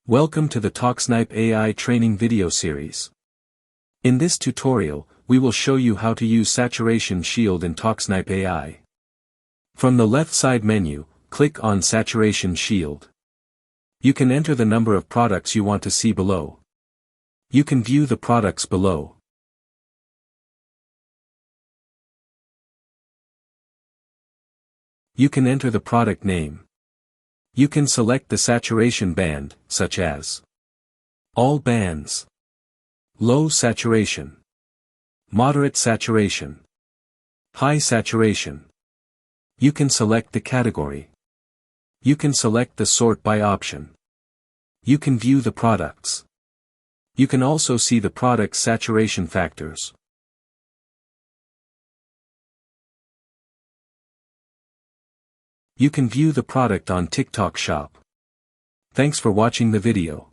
Welcome to the TokSnipe AI training video series. In this tutorial, we will show you how to use Saturation Shield in TokSnipe AI. From the left side menu, click on Saturation Shield. You can enter the number of products you want to see below. You can view the products below. You can enter the product name. You can select the saturation band, such as all bands, low saturation, moderate saturation, high saturation. You can select the category. You can select the sort by option. You can view the products. You can also see the product's saturation factors. You can view the product on TikTok Shop. Thanks for watching the video.